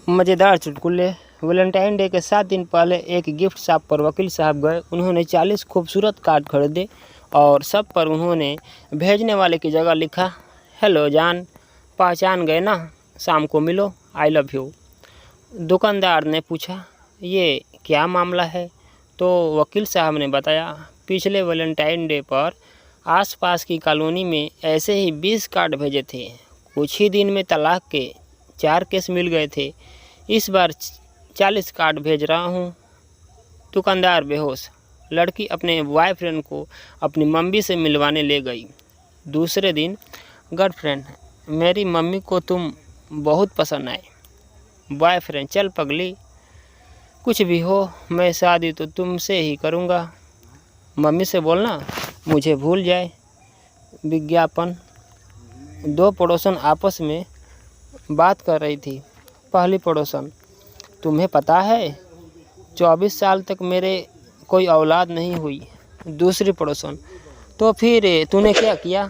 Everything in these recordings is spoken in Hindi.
मज़ेदार चुटकुले। वैलेंटाइन डे के 7 दिन पहले एक गिफ्ट शॉप पर वकील साहब गए। उन्होंने 40 खूबसूरत कार्ड खरीदे और सब पर उन्होंने भेजने वाले की जगह लिखा, हेलो जान, पहचान गए ना, शाम को मिलो, आई लव यू। दुकानदार ने पूछा, ये क्या मामला है? तो वकील साहब ने बताया, पिछले वैलेंटाइन डे पर आसपास की कॉलोनी में ऐसे ही 20 कार्ड भेजे थे। कुछ ही दिन में तलाक के 4 केस मिल गए थे। इस बार 40 कार्ड भेज रहा हूँ। दुकानदार बेहोश। लड़की अपने बॉयफ्रेंड को अपनी मम्मी से मिलवाने ले गई। दूसरे दिन, गर्लफ्रेंड, मेरी मम्मी को तुम बहुत पसंद आए। बॉयफ्रेंड, चल पगली, कुछ भी हो, मैं शादी तो तुमसे ही करूँगा। मम्मी से बोलना मुझे भूल जाए। विज्ञापन। 2 पड़ोसन आपस में बात कर रही थी। पहली पड़ोसन, तुम्हें पता है 24 साल तक मेरे कोई औलाद नहीं हुई। दूसरी पड़ोसन, तो फिर तूने क्या किया?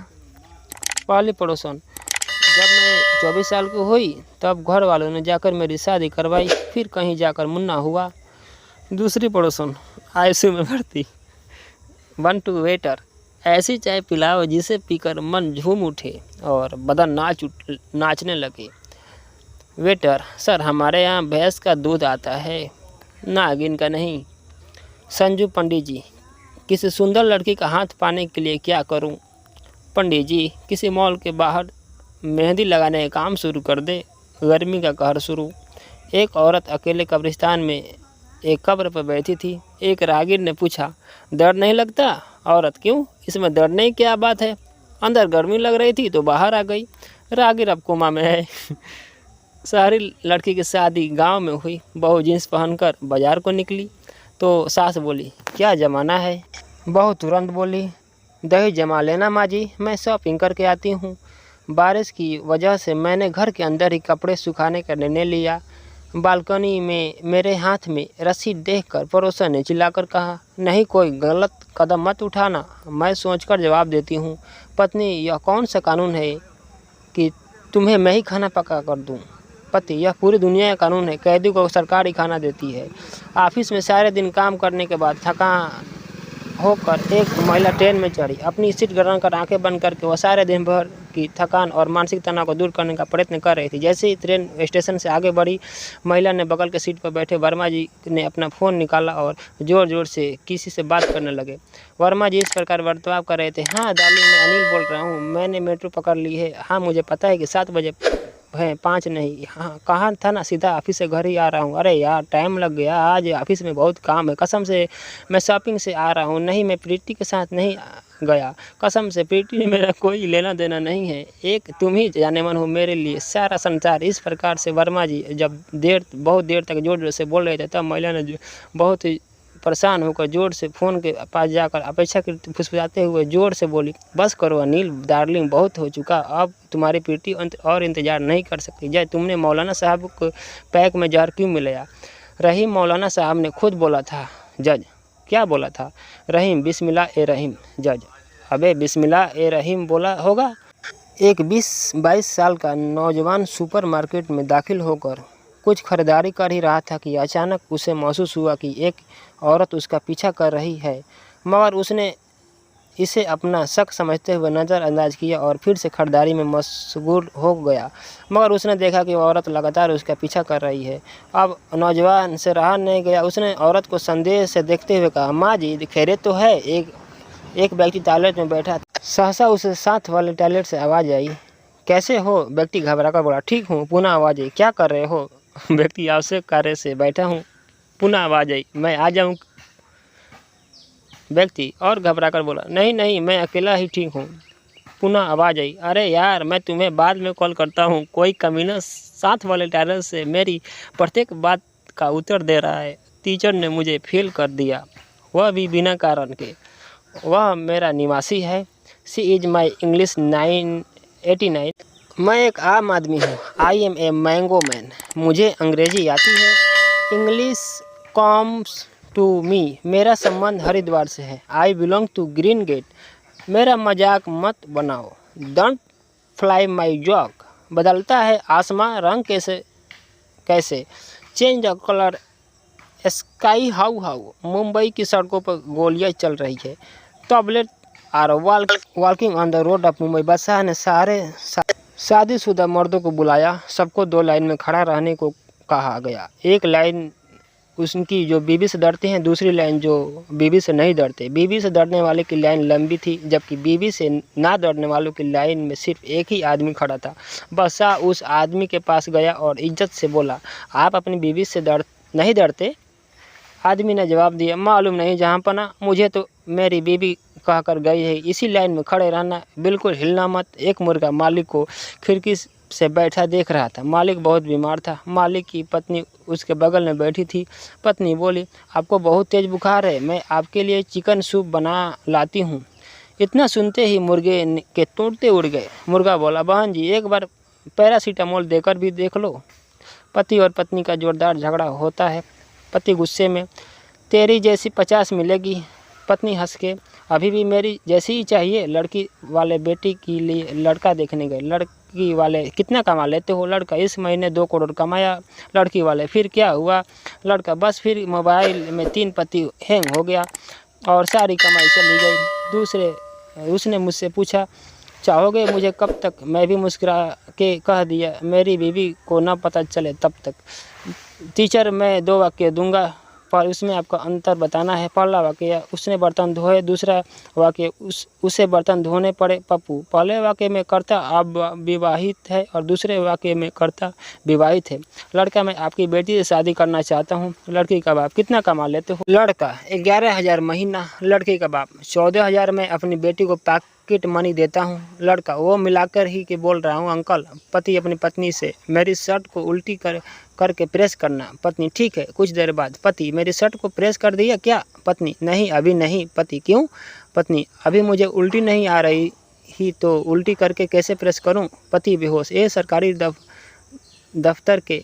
पहली पड़ोसन, जब मैं 24 साल की हुई तब घर वालों ने जाकर मेरी शादी करवाई, फिर कहीं जाकर मुन्ना हुआ। दूसरी पड़ोसन, आईसीयू में भर्ती। 1 टू वेटर, ऐसी चाय पिलाओ जिसे पीकर मन झूम उठे और बदन नाचने लगे। वेटर, सर हमारे यहाँ भैंस का दूध आता है, नागिन का नहीं। संजू पंडित जी, किसी सुंदर लड़की का हाथ पाने के लिए क्या करूं? पंडित जी, किसी मॉल के बाहर मेहंदी लगाने का काम शुरू कर दे, गर्मी का कहर शुरू। एक औरत अकेले कब्रिस्तान में एक कब्र पर बैठी थी। एक राहगीर ने पूछा, दर्द नहीं लगता? औरत, क्यों, इसमें दर्द नहीं, क्या बात है? अंदर गर्मी लग रही थी तो बाहर आ गई। राहगीर अब कोमा में है। शहरी लड़की की शादी गांव में हुई। बहू जींस पहनकर बाजार को निकली तो सास बोली, क्या ज़माना है? बहू तुरंत बोली, दही जमा लेना माँ जी, मैं शॉपिंग करके आती हूँ। बारिश की वजह से मैंने घर के अंदर ही कपड़े सुखाने का निर्णय लिया। बालकनी में मेरे हाथ में रस्सी देखकर पड़ोसन ने चिल्लाकर कहा, नहीं, कोई गलत कदम मत उठाना। मैं सोचकर जवाब देती हूँ, पत्नी, यह कौन सा कानून है कि तुम्हें मैं ही खाना पका कर दूँ? पति, यह पूरी दुनिया का कानून है, कैदी को सरकार ही खाना देती है। ऑफिस में सारे दिन काम करने के बाद थकान होकर एक महिला ट्रेन में चढ़ी। अपनी सीट ग्रहण कर आंखें बंद करके वह सारे दिन भर की थकान और मानसिक तनाव को दूर करने का प्रयत्न कर रही थी। जैसे ही ट्रेन स्टेशन से आगे बढ़ी, महिला ने बगल के सीट पर बैठे वर्मा जी ने अपना फ़ोन निकाला और ज़ोर ज़ोर से किसी से बात करने लगे। वर्मा जी इस प्रकार बर्ताव कर रहे थे, हाँ डार्लिंग, मैं अनिल बोल रहा हूँ, मैंने मेट्रो पकड़ ली है। हाँ, मुझे पता है कि 7 बजे है, 5 नहीं। हाँ, कहाँ था ना, सीधा ऑफिस से घर ही आ रहा हूँ। अरे यार, टाइम लग गया, आज ऑफिस में बहुत काम है। कसम से मैं शॉपिंग से आ रहा हूँ। नहीं, मैं प्रीति के साथ नहीं गया। कसम से प्रीति में मेरा कोई लेना देना नहीं है। एक तुम ही जाने मन हो मेरे लिए, सारा संसार। इस प्रकार से वर्मा जी जब बहुत देर तक जोर जोर से बोल रहे थे, तब महिला ने बहुत ही परेशान होकर जोर से फ़ोन के पास जाकर अपेक्षाकृत फुसफुसाते हुए जोर से बोली, बस करो अनिल डार्लिंग, बहुत हो चुका, अब तुम्हारी प्रीति और इंतज़ार नहीं कर सकती। जय, तुमने मौलाना साहब को पैक में जहर क्यों मिलाया? रहीम, मौलाना साहब ने खुद बोला था। जज, क्या बोला था? रहीम, बिस्मिल्लाह ए रहीम। जज, अबे बिस्मिल्लाह ए रहीम बोला होगा। एक 20-22 साल का नौजवान सुपरमार्केट में दाखिल होकर कुछ खरीदारी कर ही रहा था कि अचानक उसे महसूस हुआ कि एक औरत उसका पीछा कर रही है, मगर उसने इसे अपना शक समझते हुए नज़रअंदाज किया और फिर से खरीदारी में मशगूल हो गया। मगर उसने देखा कि वह औरत लगातार उसका पीछा कर रही है। अब नौजवान से रहा नहीं गया। उसने औरत को संदेह से देखते हुए कहा, माँ जी, खैरियत तो है? एक व्यक्ति टॉयलेट में बैठा था। सहसा उसे साथ वाले टॉयलेट से आवाज़ आई, कैसे हो? व्यक्ति घबरा कर बोला, ठीक हूँ। पुनः आवाज़ आई, क्या कर रहे हो? व्यक्ति, आवश्यक कार्य से बैठा हूँ। पुनः आवाज़ आई, मैं आ जाऊँ? व्यक्ति और घबरा कर बोला, नहीं नहीं, मैं अकेला ही ठीक हूँ। पुनः आवाज़ आई, अरे यार, मैं तुम्हें बाद में कॉल करता हूँ। कोई कमीना साथ वाले टॉयलेट से मेरी प्रत्येक बात का उत्तर दे रहा है। टीचर ने मुझे फेल कर दिया, वह भी बिना कारण के। वह मेरा निवासी है। She is my English 989। मैं एक आम आदमी हूँ। I am a mango man. मुझे अंग्रेजी आती है। English comes to me. मेरा संबंध हरिद्वार से है। I belong to green gate. मेरा मजाक मत बनाओ। Don't fly my joke. बदलता है आसमां रंग कैसे कैसे? Change the colour sky how Mumbai की सड़कों पर गोलियां चल रही है। Tablet are walking on the road of Mumbai. बादशाह ने सारे शादीशुदा मर्दों को बुलाया, सबको 2 लाइन में खड़ा रहने को कहा गया। एक लाइन उनकी जो बीवी से डरते हैं, दूसरी लाइन जो बीवी से नहीं डरते। बीवी से डरने वाले की लाइन लंबी थी, जबकि बीवी से ना डरने वालों की लाइन में सिर्फ एक ही आदमी खड़ा था। बादशाह उस आदमी के पास गया और इज्जत से बोला, आप अपनी बीवी से नहीं डरते? आदमी ने जवाब दिया, मालूम नहीं जहाँ पना, मुझे तो मेरी बीवी कहकर गई है इसी लाइन में खड़े रहना, बिल्कुल हिलना मत। एक मुर्गा मालिक को खिड़की से बैठा देख रहा था। मालिक बहुत बीमार था। मालिक की पत्नी उसके बगल में बैठी थी। पत्नी बोली, आपको बहुत तेज बुखार है, मैं आपके लिए चिकन सूप बना लाती हूँ। इतना सुनते ही मुर्गे के तोड़ते उड़ गए। मुर्गा बोला, बहन जी एक बार पैरासीटामोल देकर भी देख लो। पति और पत्नी का जोरदार झगड़ा होता है। पति गुस्से में, तेरी जैसी 50 मिलेगी। पत्नी हंस के, अभी भी मेरी जैसी ही चाहिए। लड़की वाले बेटी के लिए लड़का देखने गए। लड़की वाले, कितना कमा लेते हो? लड़का, इस महीने 2 करोड़ कमाया। लड़की वाले, फिर क्या हुआ? लड़का, बस फिर मोबाइल में 3 पति हैंग हो गया और सारी कमाई चली गई। उसने मुझसे पूछा, चाहोगे मुझे कब तक? मैं भी मुस्कुरा के कह दिया, मेरी बीवी को ना पता चले तब तक। टीचर, मैं 2 वाक्य दूंगा पर उसमें आपका अंतर बताना है। पहला वाक्य, उसने बर्तन धोए। दूसरा वाक्य, उसे बर्तन धोने पड़े। पप्पू, पहले वाक्य में कर्ता अब विवाहित है और दूसरे वाक्य में कर्ता विवाहित है। लड़का, मैं आपकी बेटी से शादी करना चाहता हूँ। लड़की का बाप, कितना कमा लेते हो? लड़का, 11,000 महीना। लड़की का बाप, 14,000 में अपनी बेटी को पॉकेट मनी देता हूँ। लड़का, वो मिलाकर ही के बोल रहा हूँ अंकल। पति अपनी पत्नी से, मेरी शर्ट को उल्टी करके प्रेस करना। पत्नी, ठीक है। कुछ देर बाद, पति, मेरी शर्ट को प्रेस कर दिया क्या? पत्नी, नहीं अभी नहीं। पति, क्यों? पत्नी, अभी मुझे उल्टी नहीं आ रही ही तो उल्टी करके कैसे प्रेस करूं? पति बेहोश, ये सरकारी दफ्तर के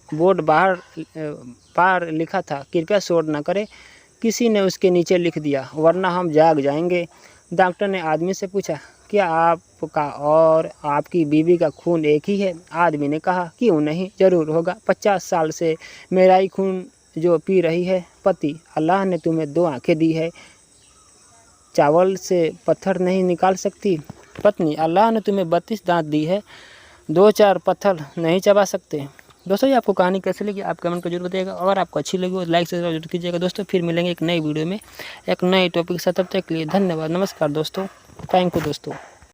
बोर्ड बाहर लिखा था, कृपया शोर न करें। किसी ने उसके नीचे लिख दिया, वरना हम जाग जाएंगे। डॉक्टर ने आदमी से पूछा, क्या आपका और आपकी बीवी का खून एक ही है? आदमी ने कहा, क्यों नहीं, जरूर होगा। 50 साल से मेरा ही खून जो पी रही है। पति, अल्लाह ने तुम्हें 2 आंखें दी है, चावल से पत्थर नहीं निकाल सकती? पत्नी, अल्लाह ने तुम्हें 32 दांत दी है, 2-4 पत्थर नहीं चबा सकते? दोस्तों, ये आपको कहानी कैसी लगी आप कमेंट कर जरूर बताइएगा। अगर आपको अच्छी लगी हो लाइक से जरूर कीजिएगा। दोस्तों, फिर मिलेंगे एक नई वीडियो में एक नए टॉपिक के साथ। तब तक के लिए धन्यवाद, नमस्कार दोस्तों, थैंक यू दोस्तों।